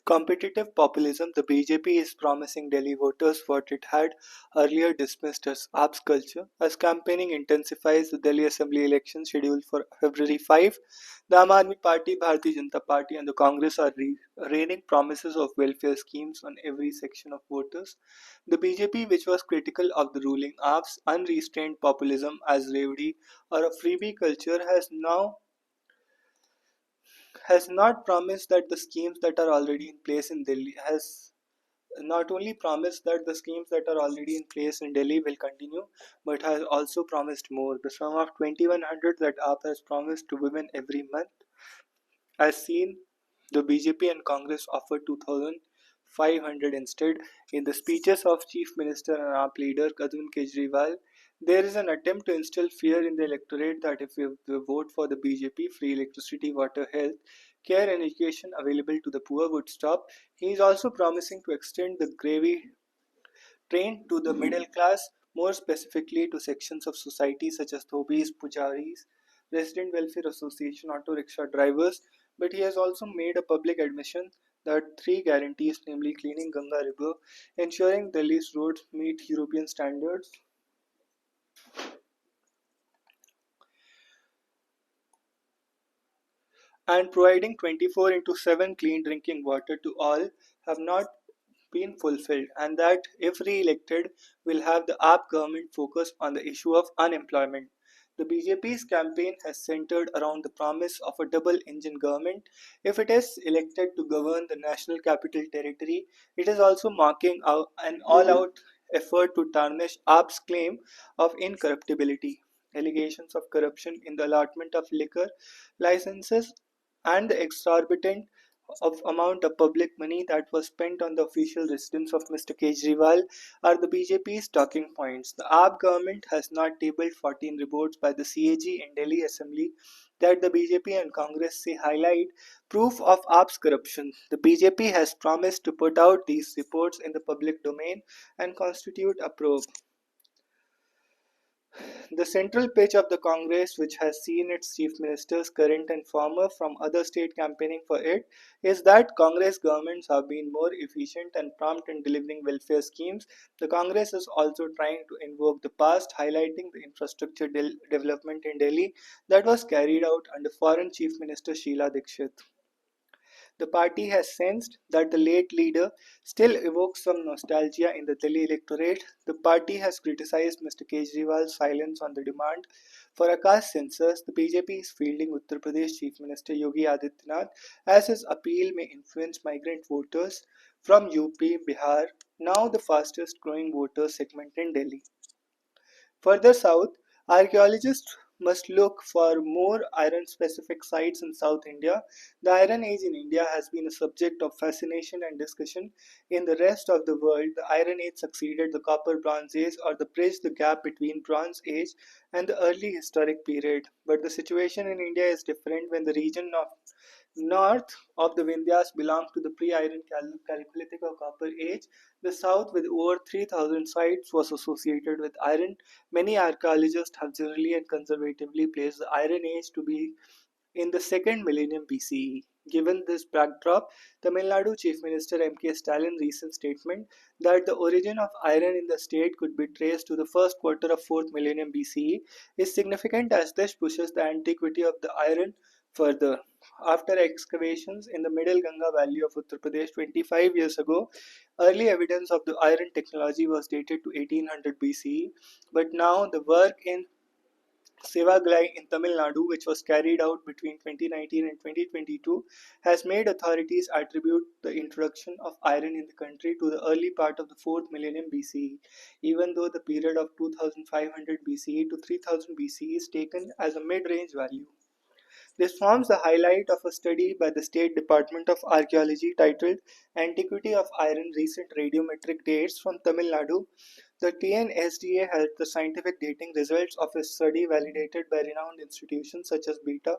Competitive populism. The BJP is promising Delhi voters what it had earlier dismissed as AAPS culture. As campaigning intensifies, the Delhi Assembly election scheduled for February 5, the Aam Aadmi Party, Bharatiya Janata Party, and the Congress are raining promises of welfare schemes on every section of voters. The BJP, which was critical of the ruling AAPS unrestrained populism as Revdi or a freebie culture, has not promised that the schemes that are already in place in Delhi has not only promised that the schemes that are already in place in Delhi will continue, but has also promised more. The sum of 2100 that AAP has promised to women every month, as seen, the BJP and Congress offered 2500 instead. In the speeches of Chief Minister and AAP leader Arvind Kejriwal, there is an attempt to instill fear in the electorate that if they vote for the BJP, free electricity, water, health, care, and education available to the poor would stop. He is also promising to extend the gravy train to the middle class, more specifically to sections of society such as dhobis, pujaris, resident welfare association, auto rickshaw drivers. But he has also made a public admission that three guarantees, namely cleaning Ganga River, ensuring Delhi's roads meet European standards, and providing 24 into 7 clean drinking water to all, have not been fulfilled, and that if re-elected will have the AAP government focus on the issue of unemployment. The BJP's campaign has centered around the promise of a double engine government. If it is elected to govern the National Capital Territory, it is also marking out an all out effort to tarnish AAP's claim of incorruptibility. Allegations of corruption in the allotment of liquor licenses and the exorbitant of amount of public money that was spent on the official residence of Mr. Kejriwal are the BJP's talking points. The AAP government has not tabled 14 reports by the CAG in Delhi Assembly that the BJP and Congress say highlight proof of AAP's corruption. The BJP has promised to put out these reports in the public domain and constitute a probe. The central pitch of the Congress, which has seen its chief ministers, current and former, from other states campaigning for it, is that Congress governments have been more efficient and prompt in delivering welfare schemes. The Congress is also trying to invoke the past, highlighting the infrastructure development in Delhi that was carried out under foreign chief minister Sheila Dikshit. The party has sensed that the late leader still evokes some nostalgia in the Delhi electorate. The party has criticized Mr. Kejriwal's silence on the demand for a caste census. The BJP is fielding Uttar Pradesh Chief Minister Yogi Adityanath as his appeal may influence migrant voters from UP, Bihar, now the fastest growing voter segment in Delhi. Further south, archaeologists must look for more iron specific sites in South India. The Iron Age in India has been a subject of fascination and discussion. In the rest of the world, the Iron Age succeeded the Copper Bronze Age or the bridged the gap between Bronze Age and the early historic period. But the situation in India is different when the region of north of the Vindhyas belongs to the pre-iron Chalcolithic or Copper Age. The south, with over 3,000 sites, was associated with iron. Many archaeologists have generally and conservatively placed the Iron Age to be in the second millennium BCE. Given this backdrop, Tamil Nadu Chief Minister M.K. Stalin's recent statement that the origin of iron in the state could be traced to the first quarter of 4th millennium BCE is significant as this pushes the antiquity of the iron further. After excavations in the middle Ganga Valley of Uttar Pradesh 25 years ago, early evidence of the iron technology was dated to 1800 BCE, but now the work in Sivaglai in Tamil Nadu, which was carried out between 2019 and 2022, has made authorities attribute the introduction of iron in the country to the early part of the 4th millennium BCE, even though the period of 2500 BCE to 3000 BCE is taken as a mid range value. This forms the highlight of a study by the State Department of Archaeology titled Antiquity of Iron Recent Radiometric Dates from Tamil Nadu. The TNSDA had the scientific dating results of a study validated by renowned institutions such as Beta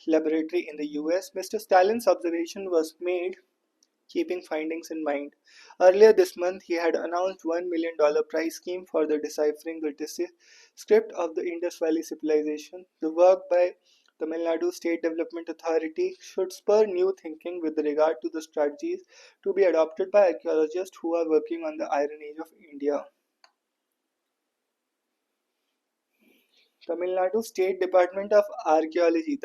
Laboratory in the US. Mr. Stalin's observation was made keeping findings in mind. Earlier this month, he had announced $1 million prize scheme for the deciphering the script of the Indus Valley Civilization. The work by Tamil Nadu State Development Authority should spur new thinking with regard to the strategies to be adopted by archaeologists who are working on the Iron Age of India. Tamil Nadu State Department of Archaeology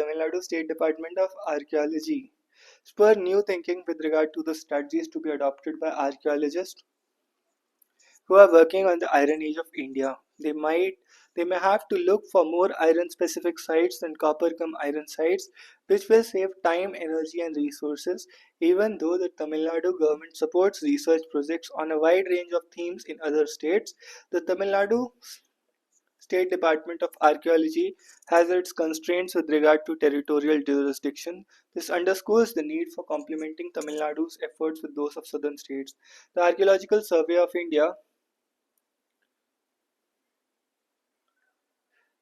spur new thinking with regard to the strategies to be adopted by archaeologists who are working on the Iron Age of India. They may have to look for more iron specific sites than copper cum iron sites, which will save time, energy, and resources, even though the Tamil Nadu government supports research projects on a wide range of themes in other states. The Tamil Nadu State Department of Archaeology has its constraints with regard to territorial jurisdiction. This underscores the need for complementing Tamil Nadu's efforts with those of southern states. The Archaeological Survey of India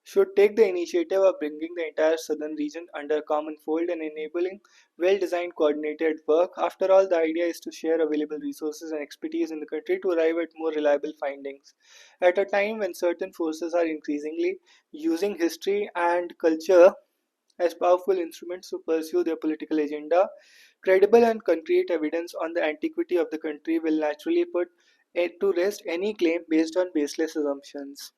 should take the initiative of bringing the entire southern region under a common fold and enabling well designed coordinated work. After all, the idea is to share available resources and expertise in the country to arrive at more reliable findings. At a time when certain forces are increasingly using history and culture as powerful instruments to pursue their political agenda, credible and concrete evidence on the antiquity of the country will naturally put to rest any claim based on baseless assumptions.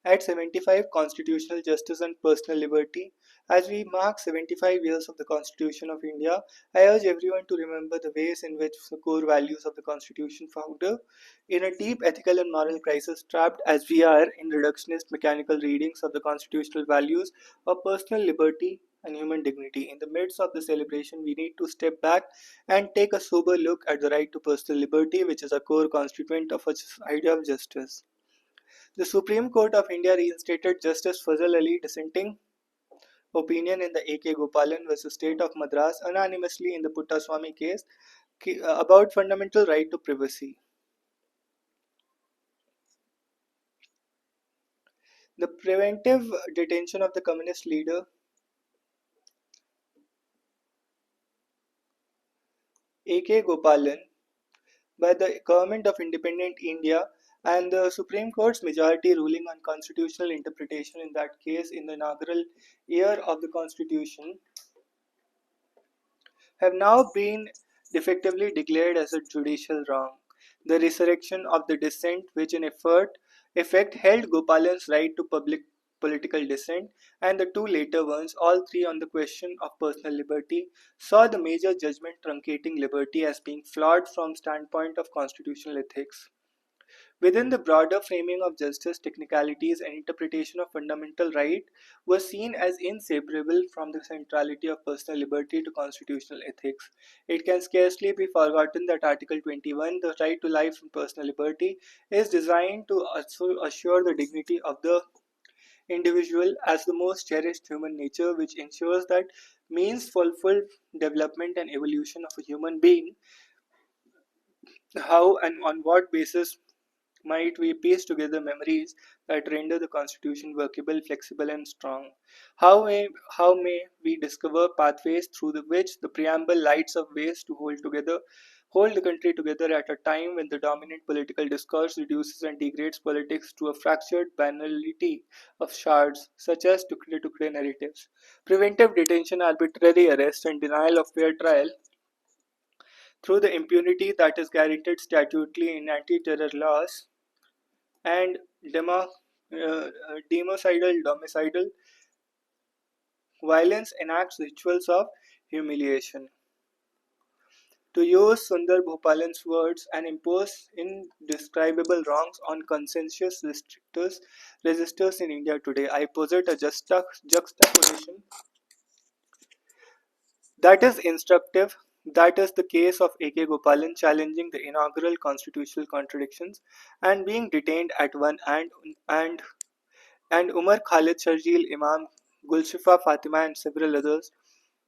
At 75, Constitutional Justice and Personal Liberty. As we mark 75 years of the Constitution of India, I urge everyone to remember the ways in which the core values of the Constitution founder, in a deep ethical and moral crisis, trapped as we are in reductionist mechanical readings of the constitutional values of personal liberty and human dignity. In the midst of the celebration, we need to step back and take a sober look at the right to personal liberty, which is a core constituent of the idea of justice. The Supreme Court of India reinstated Justice Fazal Ali dissenting opinion in the A.K. Gopalan vs. State of Madras unanimously in the Puttaswamy case about fundamental right to privacy. The preventive detention of the communist leader A.K. Gopalan by the government of independent India and the Supreme Court's majority ruling on constitutional interpretation in that case in the inaugural year of the Constitution have now been defectively declared as a judicial wrong. The resurrection of the dissent, which in effect held Gopalan's right to public political dissent, and the two later ones, all three on the question of personal liberty, saw the major judgment truncating liberty as being flawed from standpoint of constitutional ethics. Within the broader framing of justice, technicalities and interpretation of fundamental right were seen as inseparable from the centrality of personal liberty to constitutional ethics. It can scarcely be forgotten that Article 21, the right to life and personal liberty, is designed to also assure the dignity of the individual as the most cherished human nature, which ensures that means fulfilled development and evolution of a human being. How and on what basis might we piece together memories that render the Constitution workable, flexible, and strong? How may we discover pathways through which the preamble lights up ways to hold the country together at a time when the dominant political discourse reduces and degrades politics to a fractured banality of shards, such as tukre narratives, preventive detention, arbitrary arrest, and denial of fair trial through the impunity that is guaranteed statutorily in anti-terror laws and democidal domicidal violence enacts rituals of humiliation. To use Sundar Bhopalan's words, and impose indescribable wrongs on conscientious resistors in India today. I posit a juxtaposition that is instructive. That is the case of A.K. Gopalan challenging the inaugural constitutional contradictions and being detained at one end, and Umar Khalid Sharjeel Imam, Gulshifa Fatima, and several others.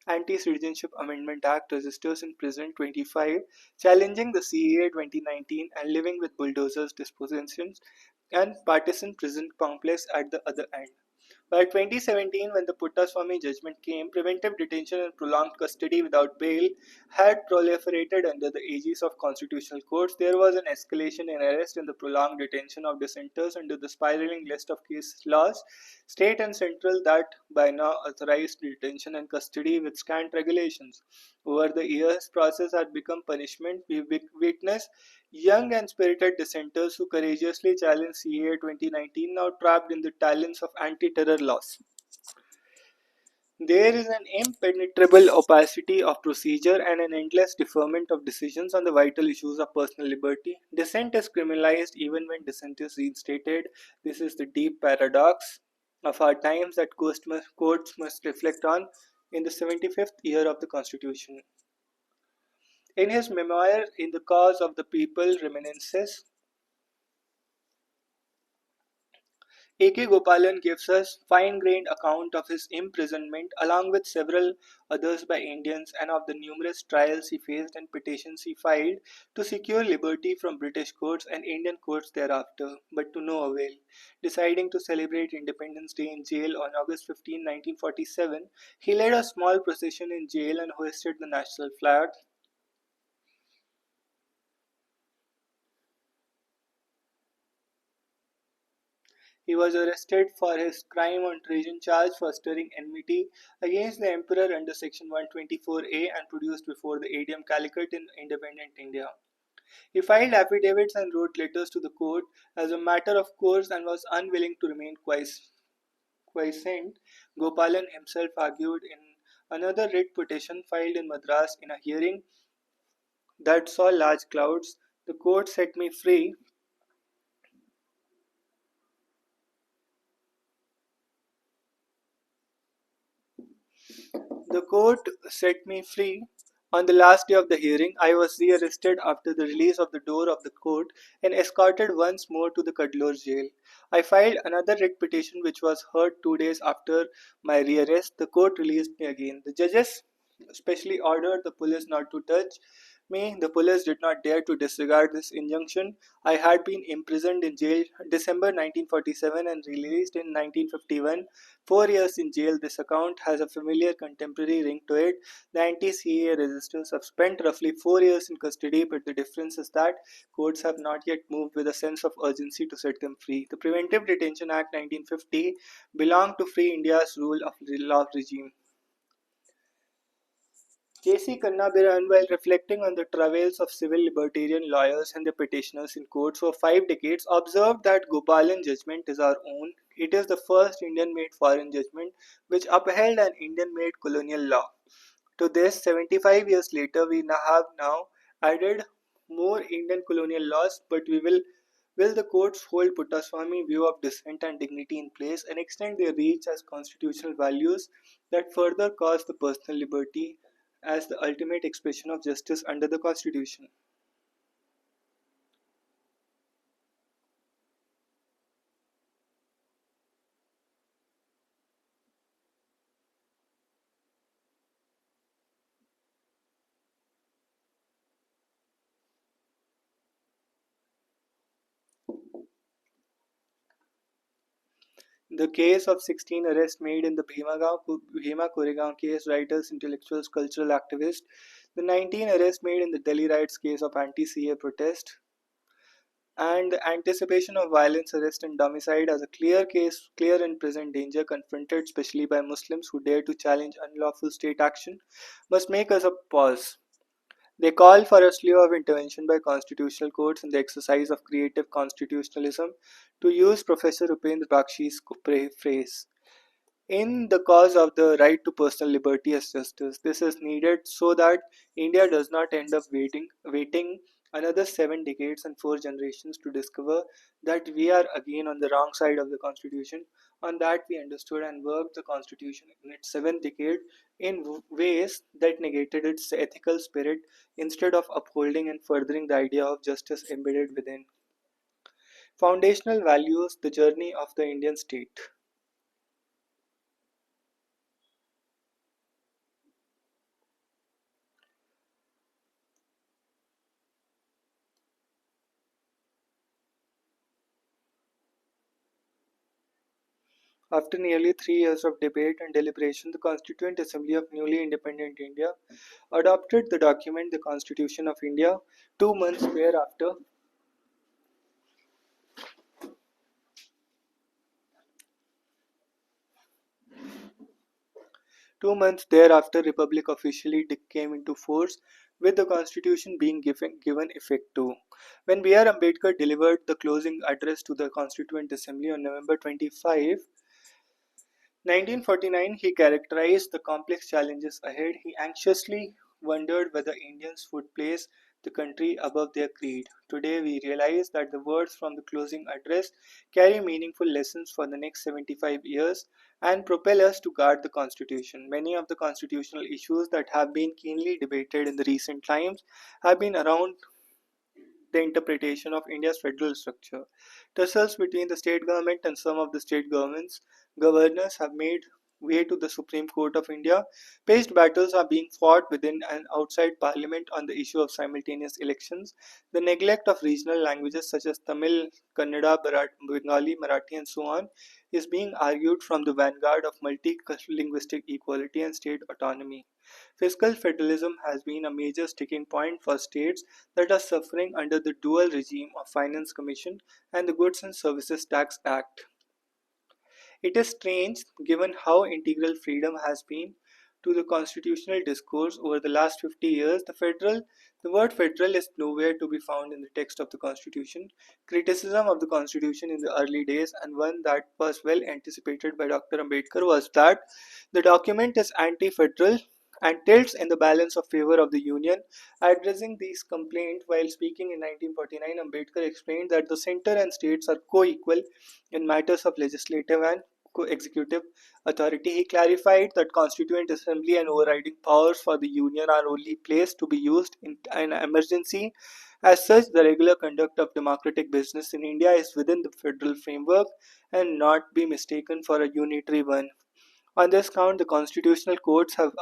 Anti-Citizenship Amendment Act registers in prison 25, challenging the CAA 2019 and living with bulldozers dispositions and partisan prison complex at the other end. By 2017, when the Puttaswamy judgment came, preventive detention and prolonged custody without bail had proliferated under the aegis of constitutional courts. There was an escalation in arrest and the prolonged detention of dissenters under the spiraling list of case laws, state and central, that by now authorized detention and custody with scant regulations. Over the years, process had become punishment. We witness young and spirited dissenters who courageously challenged CAA 2019, now trapped in the talons of anti-terror laws. There is an impenetrable opacity of procedure and an endless deferment of decisions on the vital issues of personal liberty. Dissent is criminalized even when dissent is reinstated. This is the deep paradox of our times that courts must reflect on in the 75th year of the Constitution. In his memoir, In the Cause of the People, Reminiscences, A.K. Gopalan gives us fine-grained account of his imprisonment along with several others by Indians and of the numerous trials he faced and petitions he filed to secure liberty from British courts and Indian courts thereafter, but to no avail. Deciding to celebrate Independence Day in jail on August 15, 1947, he led a small procession in jail and hoisted the national flag. He was arrested for his crime on treason charge for stirring enmity against the emperor under section 124A and produced before the ADM Calicut in independent India. He filed affidavits and wrote letters to the court as a matter of course and was unwilling to remain quiescent. Gopalan himself argued in another writ petition filed in Madras in a hearing that saw large clouds. The court set me free. The court set me free. On the last day of the hearing, I was rearrested after the release of the door of the court and escorted once more to the Cuddalore jail. I filed another writ petition which was heard 2 days after my rearrest. The court released me again. The judges specially ordered the police not to touch me. The police did not dare to disregard this injunction. I had been imprisoned in jail December 1947 and released in 1951. 4 years in jail. This account has a familiar contemporary ring to it. The anti-CAA resistors have spent roughly 4 years in custody, but the difference is that courts have not yet moved with a sense of urgency to set them free. The Preventive Detention Act 1950 belonged to Free India's rule of law regime. J.C. Kannabiran, while reflecting on the travails of civil libertarian lawyers and the petitioners in courts for 5 decades, observed that Gopalan judgment is our own. It is the first Indian-made foreign judgment which upheld an Indian-made colonial law. To this, 75 years later, we have now added more Indian colonial laws, but will the courts hold Puttaswamy view of dissent and dignity in place and extend their reach as constitutional values that further cause the personal liberty as the ultimate expression of justice under the Constitution? The case of 16 arrests made in the Bhima Koregaon case, writers, intellectuals, cultural activists. The 19 arrests made in the Delhi riots case of anti-CA protest, and the anticipation of violence, arrest, and domicide as a clear and present danger confronted especially by Muslims who dare to challenge unlawful state action, must make us a pause. They call for a slew of intervention by constitutional courts in the exercise of creative constitutionalism, to use Professor Upendra Bakshi's phrase. In the cause of the right to personal liberty as justice, this is needed so that India does not end up waiting another 7 decades and 4 generations to discover that we are again on the wrong side of the Constitution. On that, we understood and worked the Constitution in its 7th decade in ways that negated its ethical spirit instead of upholding and furthering the idea of justice embedded within. Foundational values, the journey of the Indian state. After nearly 3 years of debate and deliberation, the Constituent Assembly of newly independent India adopted the document, the Constitution of India. 2 months thereafter, 2 months thereafter, Republic officially came into force, with the Constitution being given effect to. When B.R. Ambedkar delivered the closing address to the Constituent Assembly on November 25, 1949, he characterized the complex challenges ahead. He anxiously wondered whether Indians would place the country above their creed. Today, we realize that the words from the closing address carry meaningful lessons for the next 75 years and propel us to guard the Constitution. Many of the constitutional issues that have been keenly debated in the recent times have been around the interpretation of India's federal structure. Tussles between the state government and some of the state governors have made way to the Supreme Court of India. Paged battles are being fought within and outside Parliament on the issue of simultaneous elections. The neglect of regional languages such as Tamil, Kannada, Bengali, Marathi, and so on is being argued from the vanguard of multilingualistic equality and state autonomy. Fiscal federalism has been a major sticking point for states that are suffering under the dual regime of Finance Commission and the Goods and Services Tax Act. It is strange, given how integral freedom has been to the constitutional discourse over the last 50 years, the word federal is nowhere to be found in the text of the Constitution. Criticism of the Constitution in the early days, and one that was well anticipated by Dr. Ambedkar, was that the document is anti federal and tilts in the balance of favor of the Union. Addressing these complaints while speaking in 1949, Ambedkar explained that the center and states are co equal in matters of legislative and executive authority. He clarified that Constituent Assembly and overriding powers for the Union are only placed to be used in an emergency. As such, the regular conduct of democratic business in India is within the federal framework and not be mistaken for a unitary one. On this count, the constitutional courts have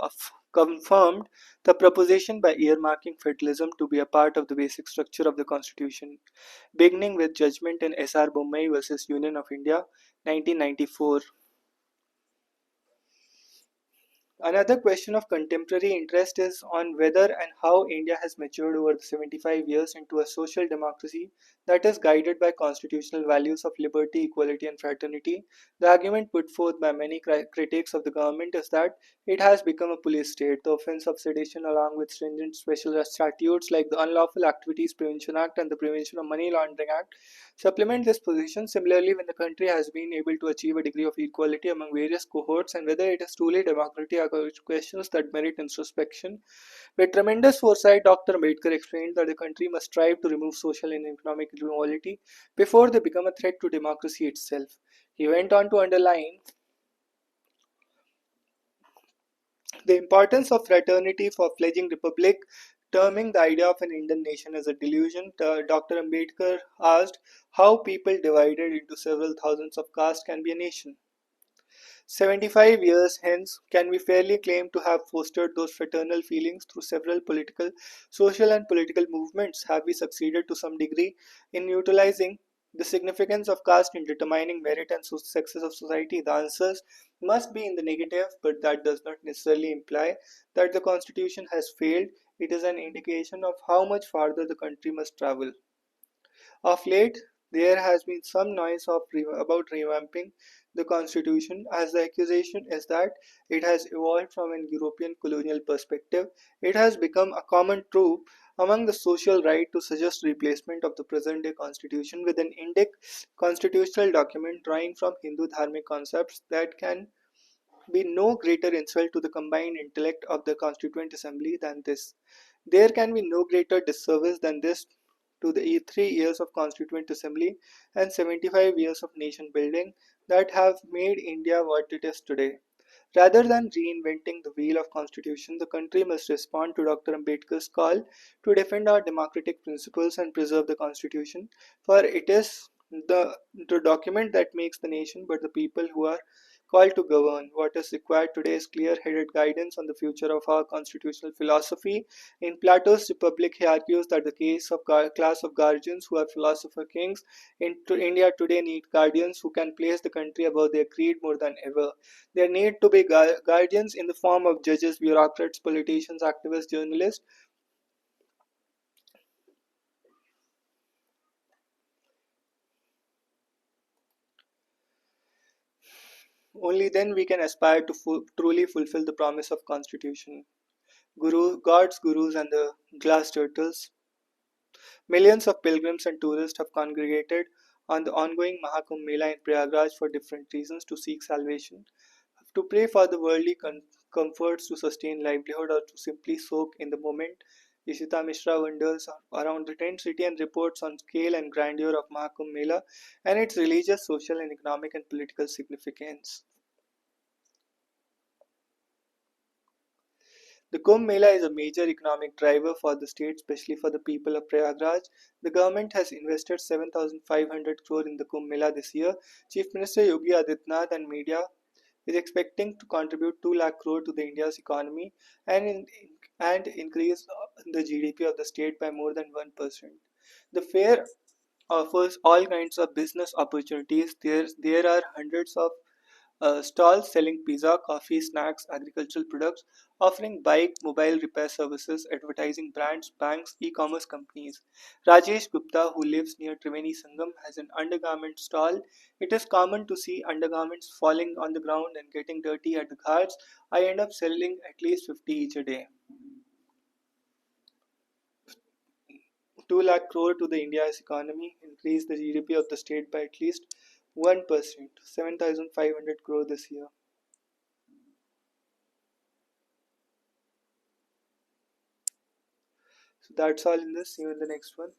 confirmed the proposition by earmarking federalism to be a part of the basic structure of the Constitution, beginning with judgment in S.R. Bommai versus Union of India, 1994. Another question of contemporary interest is on whether and how India has matured over the 75 years into a social democracy that is guided by constitutional values of liberty, equality, and fraternity. The argument put forth by many critics of the government is that it has become a police state. The offense of sedition, along with stringent special statutes like the Unlawful Activities Prevention Act and the Prevention of Money Laundering Act, supplement this position. Similarly, when the country has been able to achieve a degree of equality among various cohorts and whether it is truly democratic are questions that merit introspection. With tremendous foresight, Dr. Ambedkar explained that the country must strive to remove social and economic inequality before they become a threat to democracy itself. He went on to underline the importance of fraternity for fledgling republic, terming the idea of an Indian nation as a delusion. Dr. Ambedkar asked how people divided into several thousands of castes can be a nation. 75 years hence, can we fairly claim to have fostered those fraternal feelings through several social and political movements? Have we succeeded to some degree in utilizing the significance of caste in determining merit and success of society? The answers must be in the negative, but that does not necessarily imply that the Constitution has failed. It is an indication of how much farther the country must travel. Of late, there has been some noise about revamping the constitution, as the accusation is that it has evolved from an European colonial perspective. It has become a common trope among the social right to suggest replacement of the present day constitution with an Indic constitutional document drawing from Hindu dharmic concepts that can be no greater insult to the combined intellect of the Constituent Assembly than this. There can be no greater disservice than this to the 3 years of Constituent Assembly and 75 years of nation building that have made India what it is today. Rather than reinventing the wheel of constitution, the country must respond to Dr. Ambedkar's call to defend our democratic principles and preserve the constitution, for it is the document that makes the nation, but the people who are call to govern. What is required today is clear-headed guidance on the future of our constitutional philosophy. In Plato's Republic, he argues that the case of class of guardians who are philosopher kings in India today need guardians who can place the country above their creed more than ever. There need to be guardians in the form of judges, bureaucrats, politicians, activists, journalists. Only then we can aspire to truly fulfill the promise of constitution. Gods, gurus, and the glass turtles. Millions of pilgrims and tourists have congregated on the ongoing Mahakumbh Mela in Prayagraj for different reasons: to seek salvation, to pray for the worldly comforts, to sustain livelihood, or to simply soak in the moment. Ishita Mishra wonders around the tent city and reports on scale and grandeur of Mahakumbh Mela and its religious, social, and economic and political significance. The Kumbh Mela is a major economic driver for the state, especially for the people of Prayagraj. The government has invested 7,500 crore in the Kumbh Mela this year. Chief Minister Yogi Adityanath and media is expecting to contribute 2 lakh crore to the India's economy and increase the GDP of the state by more than 1%. The fair offers all kinds of business opportunities. There are hundreds of stalls selling pizza, coffee, snacks, agricultural products, offering bike, mobile repair services, advertising brands, banks, e-commerce companies. Rajesh Gupta, who lives near Triveni Sangam, has an undergarment stall. It is common to see undergarments falling on the ground and getting dirty at the ghats. I end up selling at least 50 each a day. 2 lakh crore to the India's economy, increase the GDP of the state by at least 1%, 7,500 crore this year. So that's all in this. See you in the next one.